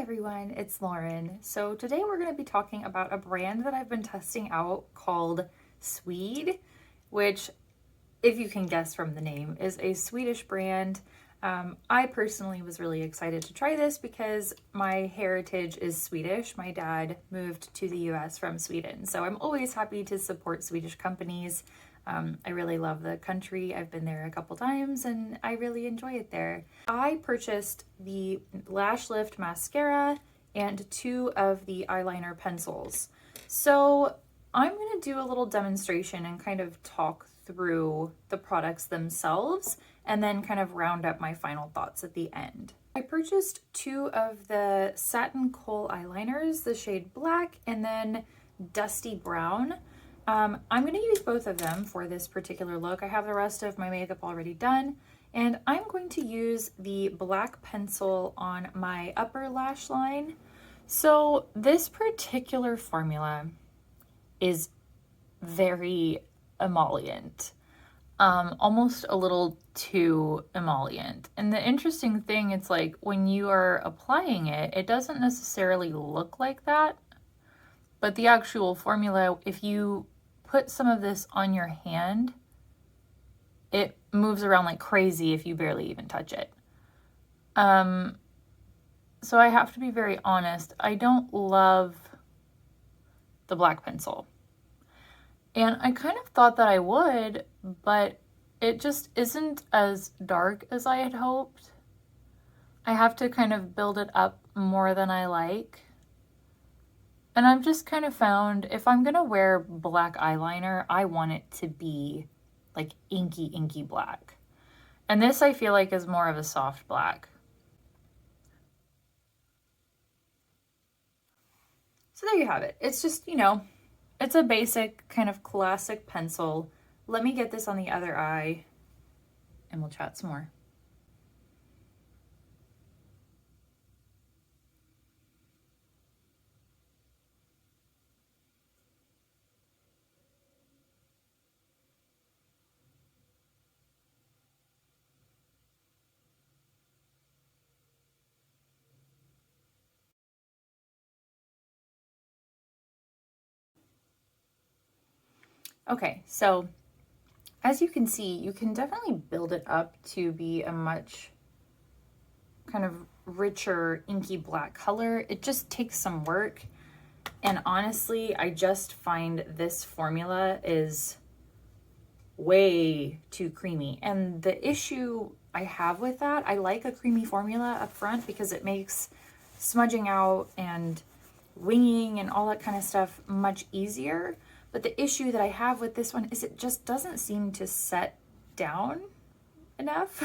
everyone, it's Lauren. So today we're going to be talking about a brand that I've been testing out called Sweed, which, if you can guess from the name, is a Swedish brand. I personally was really excited to try this because my heritage is Swedish. My dad moved to the US from Sweden, so I'm always happy to support Swedish companies. I really love the country. I've been there a couple times and I really enjoy it there. I purchased the Lash Lift Mascara and 2 of the eyeliner pencils. So I'm going to do a little demonstration and kind of talk through the products themselves and then kind of round up my final thoughts at the end. I purchased 2 of the Satin Kohl eyeliners, the shade Black and then Dusty Brown. I'm going to use both of them for this particular look. I have the rest of my makeup already done, and I'm going to use the black pencil on my upper lash line. So this particular formula is very emollient, almost a little too emollient. And the interesting thing, it's like when you are applying it, it doesn't necessarily look like that, but the actual formula, if you put some of this on your hand, it moves around like crazy if you barely even touch it. So I have to be very honest, I don't love the black pencil. And I kind of thought that I would, but it just isn't as dark as I had hoped. I have to kind of build it up more than I like. And I've just kind of found if I'm going to wear black eyeliner, I want it to be like inky black. And this I feel like is more of a soft black. So there you have it. It's just, it's a basic kind of classic pencil. Let me get this on the other eye and we'll chat some more. Okay, so as you can see, you can definitely build it up to be a much kind of richer inky black color. It just takes some work. And honestly, I just find this formula is way too creamy. And the issue I have with that, I like a creamy formula up front because it makes smudging out and winging and all that kind of stuff much easier. But the issue that I have with this one is it just doesn't seem to set down enough.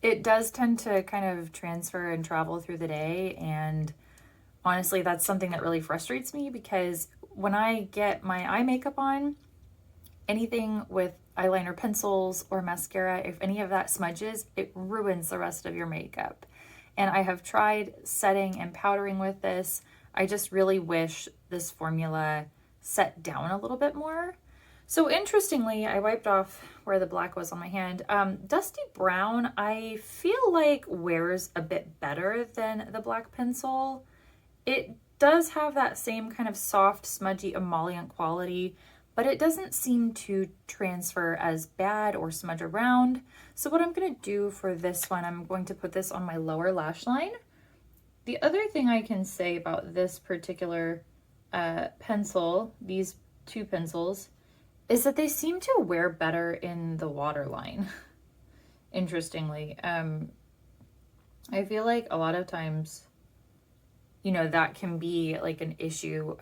It does tend to kind of transfer and travel through the day. And honestly, that's something that really frustrates me because when I get my eye makeup on, anything with eyeliner pencils or mascara, if any of that smudges, it ruins the rest of your makeup. And I have tried setting and powdering with this. I just really wish this formula set down a little bit more. So interestingly, I wiped off where the black was on my hand. Dusty Brown, I feel like wears a bit better than the black pencil. It does have that same kind of soft, smudgy, emollient quality, but it doesn't seem to transfer as bad or smudge around. So what I'm going to do for this one, I'm going to put this on my lower lash line. The other thing I can say about this particular pencil, these 2 pencils, is that they seem to wear better in the waterline. Interestingly, I feel like a lot of times, that can be like an issue.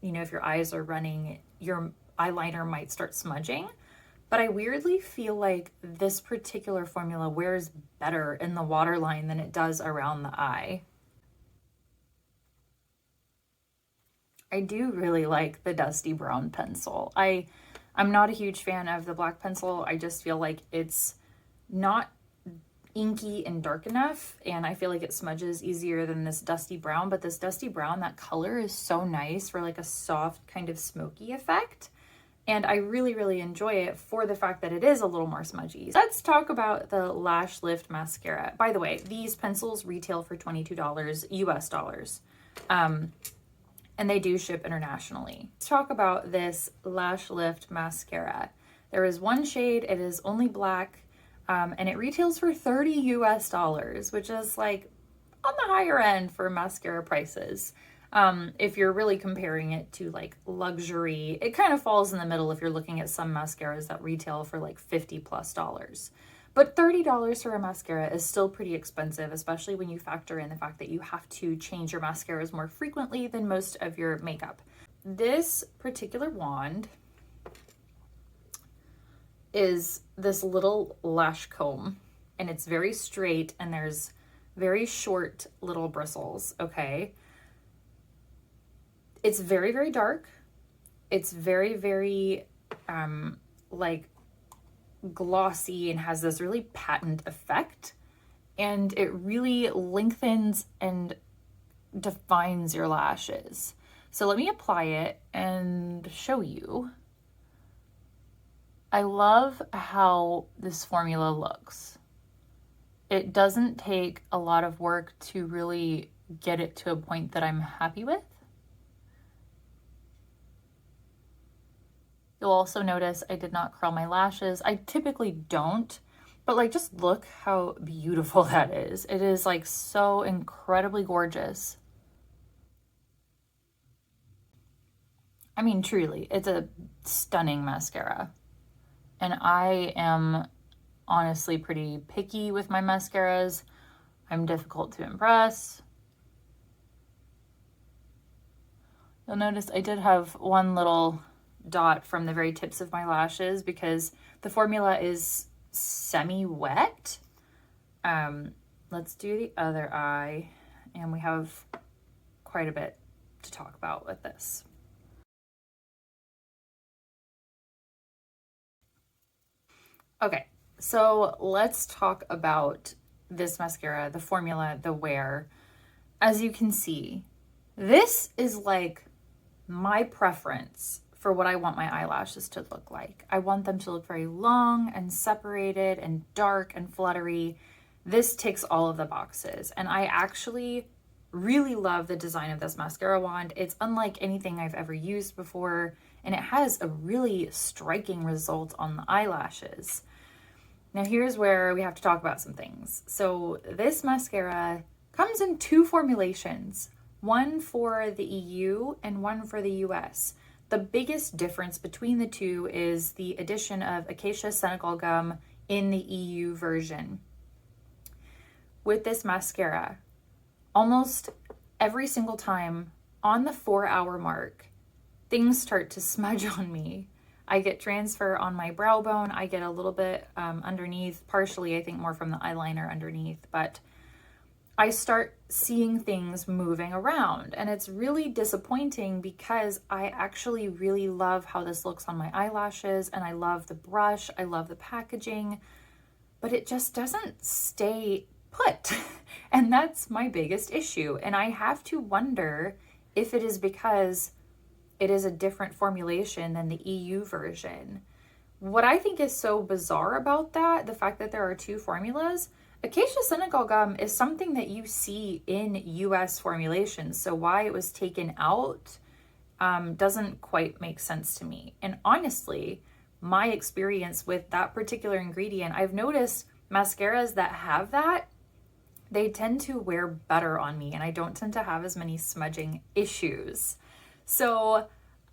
If your eyes are running, your eyeliner might start smudging. But I weirdly feel like this particular formula wears better in the waterline than it does around the eye. I do really like the Dusty Brown pencil. I'm not a huge fan of the black pencil. I just feel like it's not inky and dark enough, and I feel like it smudges easier than this Dusty Brown. But this Dusty Brown, that color is so nice for like a soft kind of smoky effect. And I really, really enjoy it for the fact that it is a little more smudgy. Let's talk about the Lash Lift Mascara. By the way, these pencils retail for $22 US dollars. And they do ship internationally. Let's talk about this Lash Lift Mascara. There is one shade, it is only black, and it retails for $30 US dollars, which is like on the higher end for mascara prices. If you're really comparing it to like luxury, it kind of falls in the middle if you're looking at some mascaras that retail for like $50+. But $30 for a mascara is still pretty expensive, especially when you factor in the fact that you have to change your mascaras more frequently than most of your makeup. This particular wand is this little lash comb, and it's very straight, and there's very short little bristles, okay? It's very, very dark. It's very, very, like, glossy and has this really patent effect, and it really lengthens and defines your lashes. So let me apply it and show you. I love how this formula looks. It doesn't take a lot of work to really get it to a point that I'm happy with. You'll also notice I did not curl my lashes. I typically don't, but like just look how beautiful that is. It is like so incredibly gorgeous. I mean, truly, it's a stunning mascara. And I am honestly pretty picky with my mascaras. I'm difficult to impress. You'll notice I did have one little dot from the very tips of my lashes because the formula is semi-wet. Let's do the other eye, and we have quite a bit to talk about with this. Okay, so let's talk about this mascara, the formula, the wear. As you can see, this is like my preference for what I want my eyelashes to look like. I want them to look very long and separated and dark and fluttery. This ticks all of the boxes, and I actually really love the design of this mascara wand. It's unlike anything I've ever used before, and it has a really striking result on the eyelashes. Now here's where we have to talk about some things. So this mascara comes in two formulations, one for the EU and one for the US. The biggest difference between the two is the addition of Acacia Senegal gum in the EU version. With this mascara, almost every single time on the 4-hour mark, things start to smudge on me. I get transfer on my brow bone. I get a little bit underneath, partially I think more from the eyeliner underneath, but I start seeing things moving around, and it's really disappointing because I actually really love how this looks on my eyelashes, and I love the brush, I love the packaging, but it just doesn't stay put. And that's my biggest issue. And I have to wonder if it is because it is a different formulation than the EU version. What I think is so bizarre about that, the fact that there are two formulas, Acacia Senegal gum is something that you see in US formulations, so why it was taken out doesn't quite make sense to me. And honestly, my experience with that particular ingredient, I've noticed mascaras that have that, they tend to wear better on me, and I don't tend to have as many smudging issues. So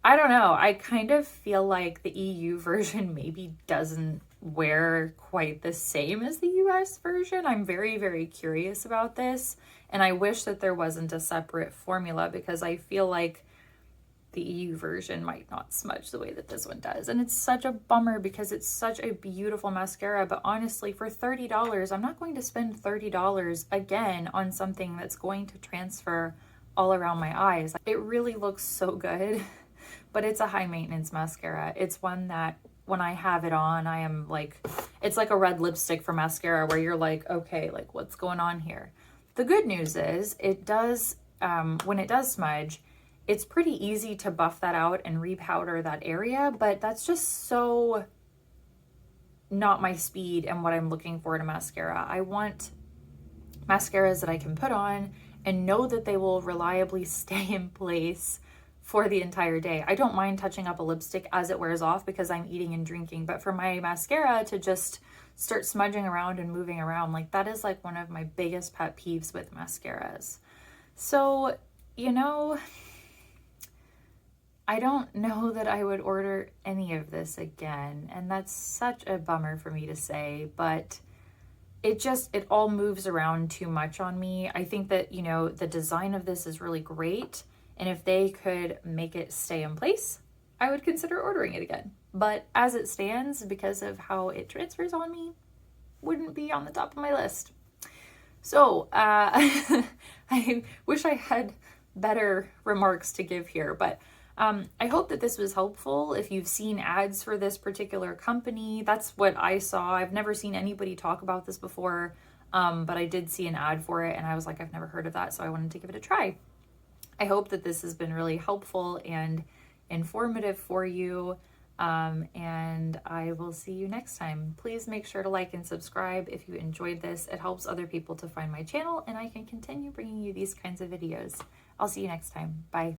I don't know, I kind of feel like the EU version maybe doesn't wear quite the same as the US version. I'm very, very curious about this, and I wish that there wasn't a separate formula because I feel like the EU version might not smudge the way that this one does. And it's such a bummer because it's such a beautiful mascara, but honestly, for $30, I'm not going to spend $30 again on something that's going to transfer all around my eyes. It really looks so good, but it's a high maintenance mascara. It's one that when I have it on, I am like, it's like a red lipstick for mascara where you're like, okay, like what's going on here? The good news is it does, when it does smudge, it's pretty easy to buff that out and repowder that area, but that's just so not my speed and what I'm looking for in a mascara. I want mascaras that I can put on and know that they will reliably stay in place for the entire day. I don't mind touching up a lipstick as it wears off because I'm eating and drinking, but for my mascara to just start smudging around and moving around, like that is like one of my biggest pet peeves with mascaras. So, you know, I don't know that I would order any of this again, and that's such a bummer for me to say, but it all moves around too much on me. I think that, you know, the design of this is really great, and if they could make it stay in place, I would consider ordering it again. But as it stands, because of how it transfers on me, wouldn't be on the top of my list. So I wish I had better remarks to give here, but I hope that this was helpful. If you've seen ads for this particular company, that's what I saw. I've never seen anybody talk about this before, but I did see an ad for it and I was like, I've never heard of that, so I wanted to give it a try. I hope that this has been really helpful and informative for you, and I will see you next time. Please make sure to like and subscribe if you enjoyed this. It helps other people to find my channel and I can continue bringing you these kinds of videos. I'll see you next time. Bye.